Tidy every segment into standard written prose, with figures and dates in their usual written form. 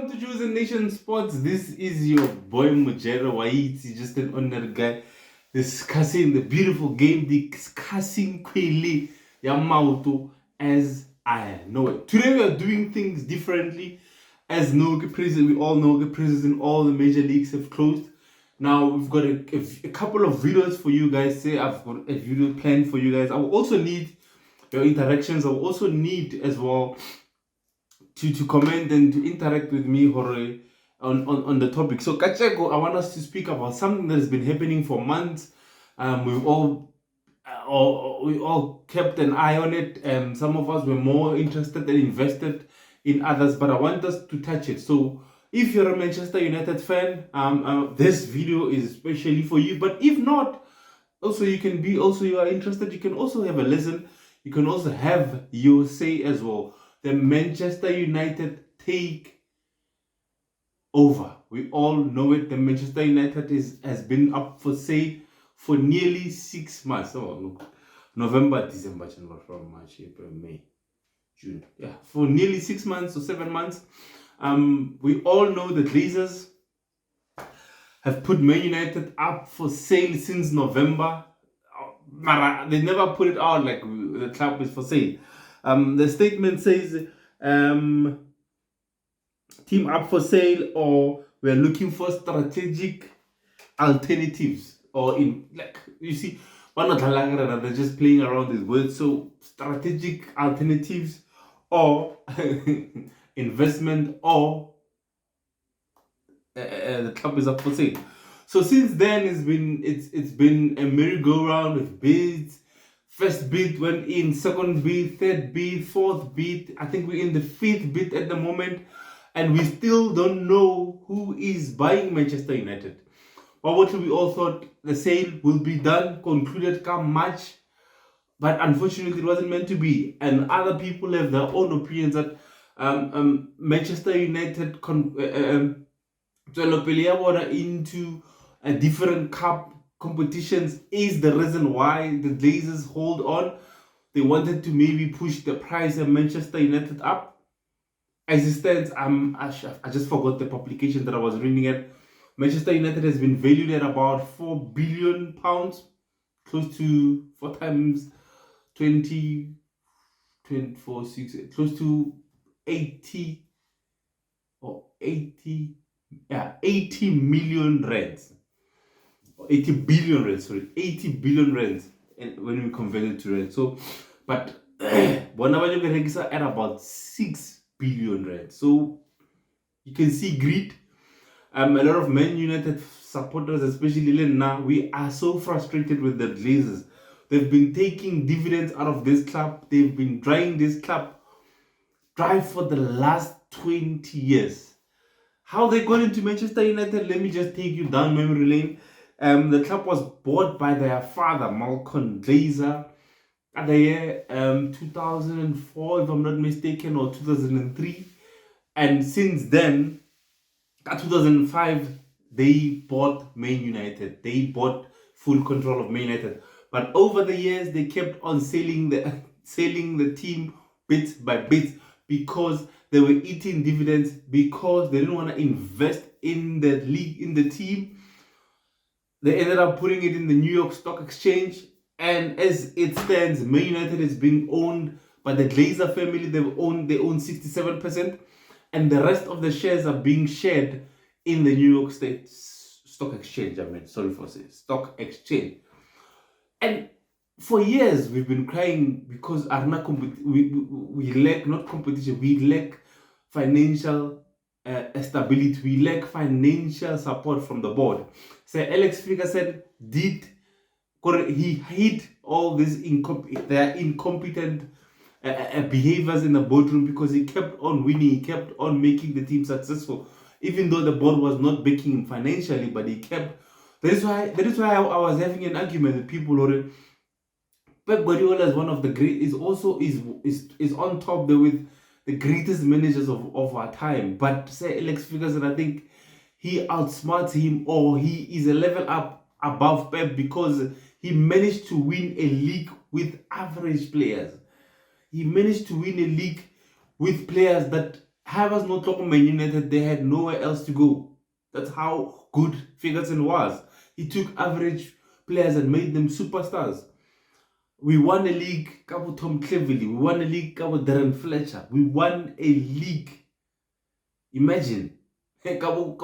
Welcome to Choosing Nation Sports. This is your boy Mujero Waiti, just an ordinary guy discussing the beautiful game, discussing Kweli Yamautu as I know it. Today we are doing things differently. As we all know the preseason in all the major leagues have closed. Now we've got a couple of videos for you guys. I've got a video planned for you guys. I will also need your interactions. I will also need as well to comment and to interact with me on the topic. So Kacheko, I want us to speak about something that has been happening for months. We all kept an eye on it. Some of us were more interested and invested in others, but I want us to touch it. So if you're a Manchester United fan, this video is especially for you. But if not, also you are interested, you can also have a listen. You can also have your say as well. The Manchester United take over. We all know it. The Manchester United has been up for sale for nearly 6 months. Oh, look. November, December, January, February, March, April, May, June. Yeah, for nearly 6 months or 7 months. We all know the Glazers have put Man United up for sale since November. They never put it out like the club is for sale. The statement says team up for sale, or we're looking for strategic alternatives, or in like you see, they're just playing around with words. So strategic alternatives, or investment, or the club is up for sale. So since then, it's been a merry-go-round with bids. First bid went in, second bid, third bid, fourth bid. I think we're in the fifth bid at the moment, and we still don't know who is buying Manchester United. But what we all thought the sale will be done, concluded come March, but unfortunately it wasn't meant to be. And other people have their own opinions that Manchester United into a different cup competitions is the reason why the Glazers hold on. They wanted to maybe push the price of Manchester United up. As it stands, I just forgot the publication that I was reading at. Manchester United has been valued at about £4 billion, close to 4 times 20, 24, 6, close to 80 or 80, 80 million rands. 80 billion rands, sorry, 80 billion rands, and when we convert it to rand. So, but Bonavajo at about 6 billion rands. So you can see greed. A lot of Man United supporters, especially now, we are so frustrated with the Glazers. They've been taking dividends out of this club. They've been driving this club dry for the last 20 years. How they got into Manchester United? Let me just take you down memory lane. The club was bought by their father, Malcolm Glazer, at the year 2004, if I'm not mistaken, or 2003. And since then, at 2005, they bought Man United. They bought full control of Man United. But over the years, they kept on selling the team bit by bit, because they were eating dividends, because they didn't want to invest in the league, in the team. They ended up putting it in the New York Stock Exchange. And as it stands, Man United is being owned by the Glazer family. They own 67%. And the rest of the shares are being shared in the New York State Stock Exchange. Stock Exchange. And for years, we've been crying because we lack not competition, we lack financial stability, we lack financial support from the board. So Alex Ferguson he hid all their incompetent behaviors in the boardroom, because he kept on winning, he kept on making the team successful, even though the board was not backing him financially, but he kept. That is why I was having an argument with people already. Pep Guardiola is one of the great, is on top there with the greatest managers of our time. But say Alex Ferguson, I think he outsmarts him, or he is a level up above Pep, because he managed to win a league with average players. He managed to win a league with players that Havers no talk Man United, they had nowhere else to go. That's how good Ferguson was. He took average players and made them superstars. We won a league, Cabo Tom Cleverley. We won a league, Cabo Darren Fletcher. We won a league. Imagine. Cabo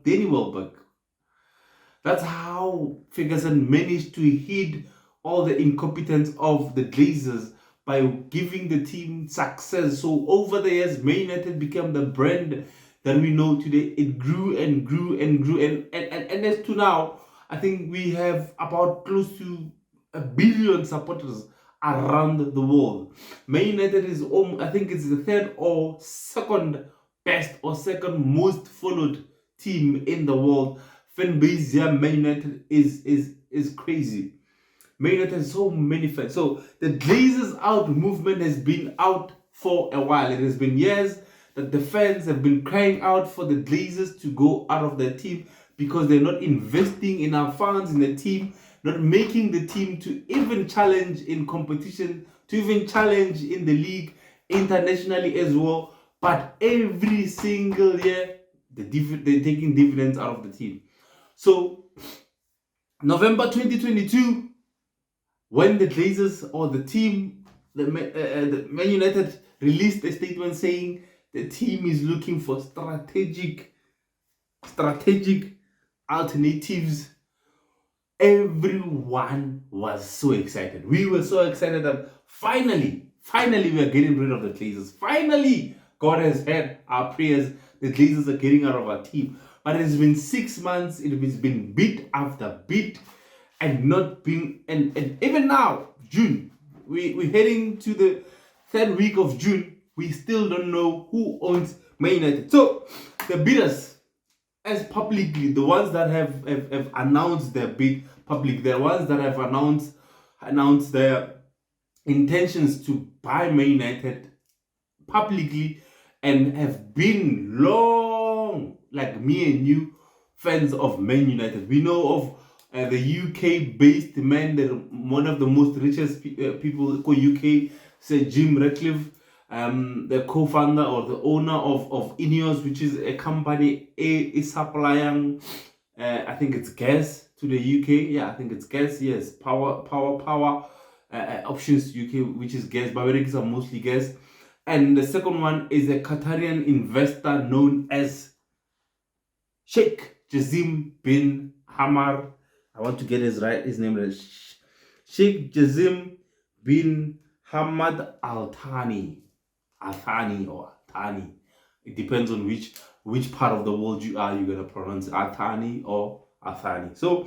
Danny Welbeck. That's how Ferguson managed to hide all the incompetence of the Glazers by giving the team success. So over the years, Man United became the brand that we know today. It grew and grew and grew. And as to now, I think we have about close to 1 billion supporters around the world. Man United is, I think it's the third or second best or second most followed team in the world. Fan base, yeah, Man United is crazy. Man United has so many fans. So the Glazers out movement has been out for a while. It has been years that the fans have been crying out for the Glazers to go out of their team because they're not investing enough funds in the team, not making the team to even challenge in competition, to even challenge in the league internationally as well. But every single year, they're taking dividends out of the team. So, November 2022, when the Glazers or the team, the Man United released a statement saying the team is looking for strategic alternatives, everyone was so excited. We were so excited that finally we are getting rid of the Glazers. Finally, God has heard our prayers. The Glazers are getting out of our team. But it has been 6 months. It has been bit after bit, and not being. And even now, June, we're heading to the 3rd week of June. We still don't know who owns Man United. So the bidders, as publicly, the ones that have announced their bid public, the ones that have announced their intentions to buy Man United publicly and have been long, like me and you, fans of Man United. We know of the UK-based man, one of the most richest people in UK, Sir Jim Ratcliffe, the co-founder or the owner of Ineos, which is a company is supplying, I think it's gas to the UK. Yeah, I think it's gas. Yes, power options UK, which is gas. Biotics are mostly gas. And the second one is a Qatarian investor known as Sheikh Jassim bin Hamar. I want to get his name right. Sheikh Jassim bin Hamad Al Thani. Or Thani. It depends on which part of the world you are. You're gonna pronounce Athani or Athani. So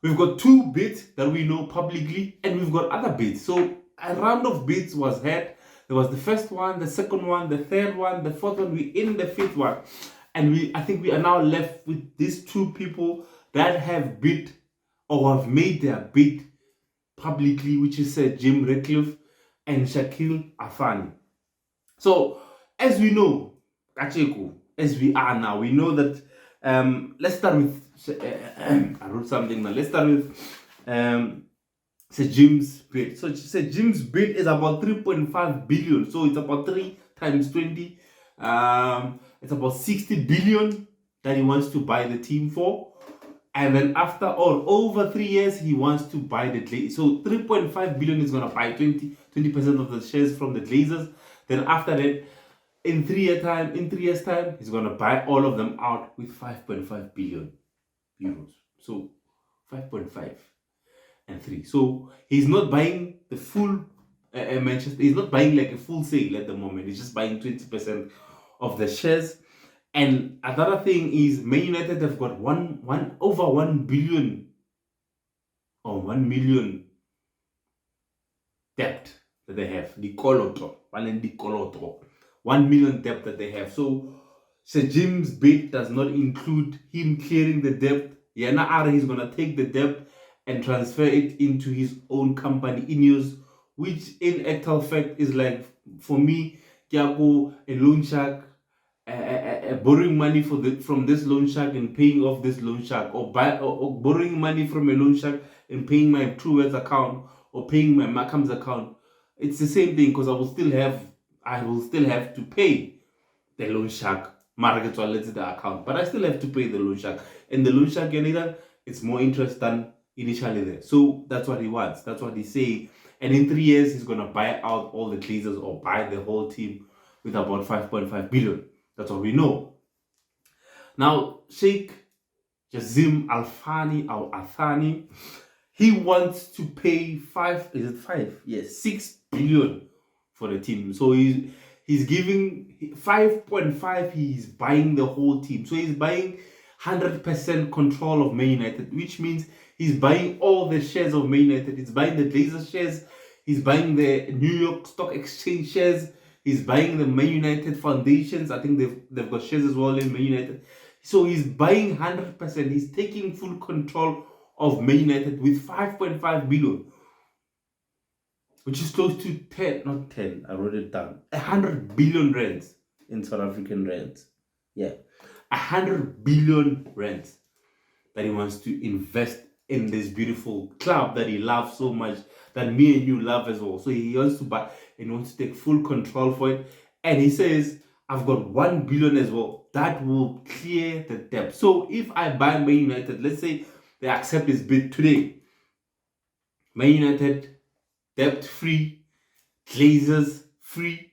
we've got 2 bids that we know publicly, and we've got other bids. So a round of bids was had. There was the first one, the second one, the third one, the fourth one. We in the 5th one, and I think we are now left with these 2 people that have bid or have made their bid publicly, which is Jim Ratcliffe and Shaquille Afani. So, as we know, as we are now, we know that, let's start with, I wrote something now, let's start with Sir Jim's bid. So, Sir Jim's bid is about 3.5 billion, so it's about 3 times 20, it's about 60 billion that he wants to buy the team for. And then after or over 3 years, he wants to buy the Glazers. So 3.5 billion is going to buy 20% of the shares from the Glazers. Then after that, in 3 years time, he's going to buy all of them out with 5.5 billion euros. So 5.5 and 3. So he's not buying the full Manchester. He's not buying like a full sale at the moment. He's just buying 20% of the shares. And another thing is, Man United have got over 1 billion or 1 million debt that they have. 1 million debt that they have. So Sir Jim's bid does not include him clearing the debt. He's gonna take the debt and transfer it into his own company, Ineos, which in actual fact is like, for me, Kiago, a loan shark. Borrowing money from this loan shark and paying off this loan shark, or borrowing money from a loan shark and paying my Truworths account or paying my Mackham's account. It's the same thing, because I will still have to pay the loan shark. Market wallet the account, but I still have to pay the loan shark. And the loan shark, it's more interest than initially there. So that's what he wants. That's what he's saying. And in 3 years, he's gonna buy out all the Glazers or buy the whole team with about 5.5 billion. That's what we know. Now, Sheikh Jassim Al Thani, he wants to pay is it five? Yes, 6 billion for the team. So he's giving 5.5, he's buying the whole team. So he's buying 100% control of Man United, which means he's buying all the shares of Man United. He's buying the Glazers shares, he's buying the New York Stock Exchange shares, he's buying the Man United foundations. I think they've got shares as well in Man United. So he's buying 100%. He's taking full control of Man United with 5.5 billion, which is close to 10, not 10, I wrote it down, 100 billion rands in South African rands. Yeah, 100 billion rands that he wants to invest in this beautiful club that he loves so much, that me and you love as well. So he wants to buy and he wants to take full control for it. And he says, I've got 1 billion as well. That will clear the debt. So if I buy Man United, let's say they accept his bid today, Man United, debt free, Glazers free,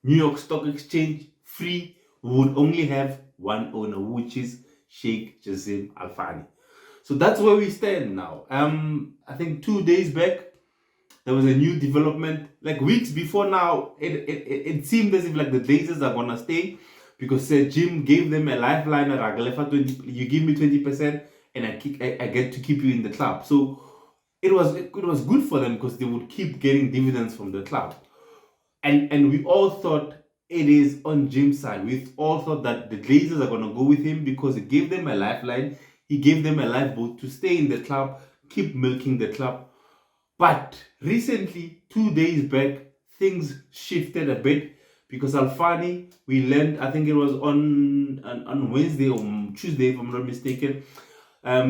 New York Stock Exchange free, we would only have one owner, which is Sheikh Jassim Al Thani. So that's where we stand now. I think 2 days back, there was a new development. Like weeks before now, it seemed as if like the Glazers are gonna stay because Jim gave them a lifeline at Ratcliffe, 20. You give me 20%, and I get to keep you in the club. So it was good for them because they would keep getting dividends from the club. And we all thought it is on Jim's side. We all thought that the Glazers are gonna go with him because he gave them a lifeline. He gave them a lifeboat to stay in the club, keep milking the club. But recently, 2 days back, things shifted a bit because Al Thani, we learned, I think it was on Wednesday or Tuesday, if I'm not mistaken,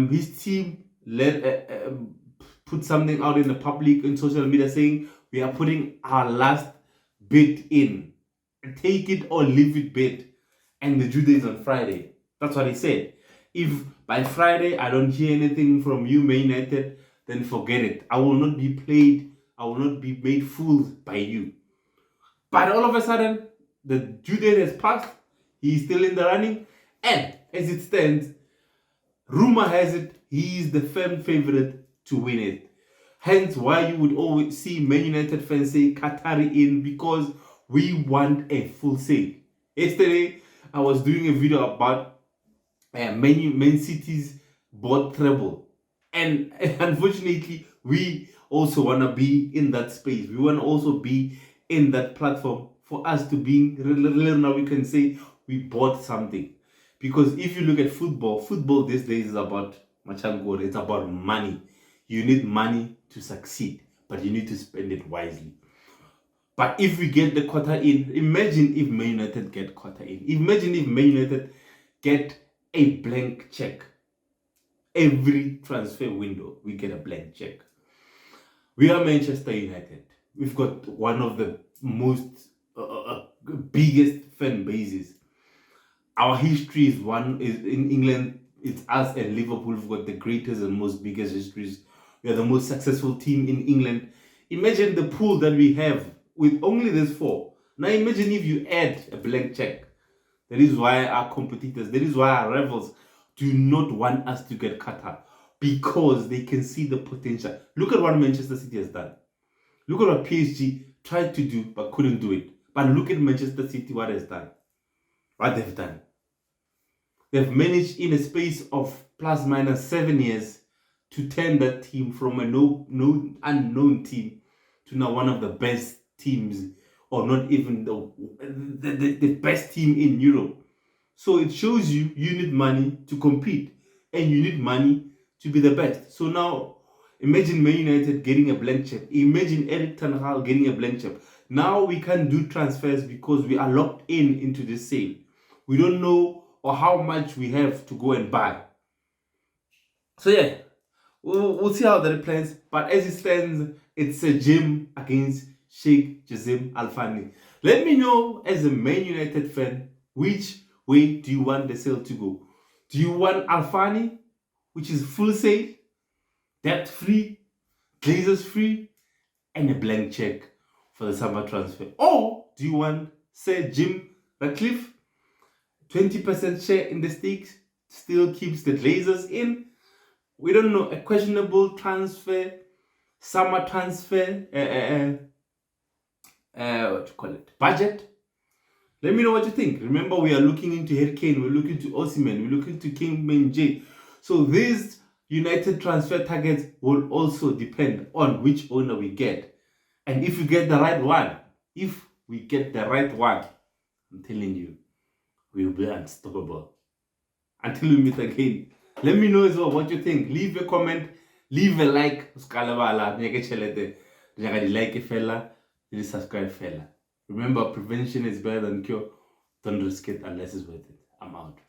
his team put something out in the public in social media saying we are putting our last bid in, take it or leave it bid, and the due date is on Friday. That's what he said. If by Friday I don't hear anything from you, Man United, then forget it. I will not be played. I will not be made fools by you. But all of a sudden, the due date has passed. He's still in the running. And as it stands, rumor has it, he is the firm favorite to win it. Hence why you would always see Man United fans say Qatari in, because we want a full sale. Yesterday, I was doing a video about Man City's bought treble. And unfortunately, we also want to be in that space. We want to also be in that platform for us to be, now we can say we bought something. Because if you look at football these days is about machangor, it's about money. You need money to succeed, but you need to spend it wisely. But if we get the quarter in, imagine if Man United get quarter in. Imagine if Man United get a blank check. Every transfer window, we get a blank check. We are Manchester United. We've got one of the most biggest fan bases. Our history is in England. It's us and Liverpool. We've got the greatest and most biggest histories. We are the most successful team in England. Imagine the pool that we have with only these four. Now imagine if you add a blank check. That is why our competitors, that is why our rivals do not want us to get Qatar, because they can see the potential. Look at what Manchester City has done. Look at what PSG tried to do but couldn't do it. But look at Manchester City, what has done. What they've done. They've managed in a space of plus minus 7 years to turn that team from a unknown team to now one of the best teams, or not even the best team in Europe. So it shows you need money to compete and you need money to be the best. So now imagine Man United getting a blank check. Imagine Erik ten Hag getting a blank check. Now we can't do transfers because we are locked into this sale. We don't know or how much we have to go and buy. So yeah, we'll see how that plays. But as it stands, it's a Jim against Sheikh Jassim Al Thani. Let me know as a Man United fan, Which way do you want the sale to go? Do you want Alfani, which is full sale, debt free, Glazers free, and a blank check for the summer transfer? Or do you want Sir Jim Ratcliffe, 20% share in the stakes, still keeps the Glazers in? We don't know, a questionable transfer, summer transfer, what do you call it, budget? Let me know what you think. Remember, we are looking into Harry Kane, we're looking to Osimhen, we're looking to King Min-jae. So these United transfer targets will also depend on which owner we get. And if we get the right one, I'm telling you, we'll be unstoppable. Until we meet again, let me know as well what you think. Leave a comment, leave a like. Subscribe fella. Remember, prevention is better than cure. Don't risk it unless it's worth it. I'm out.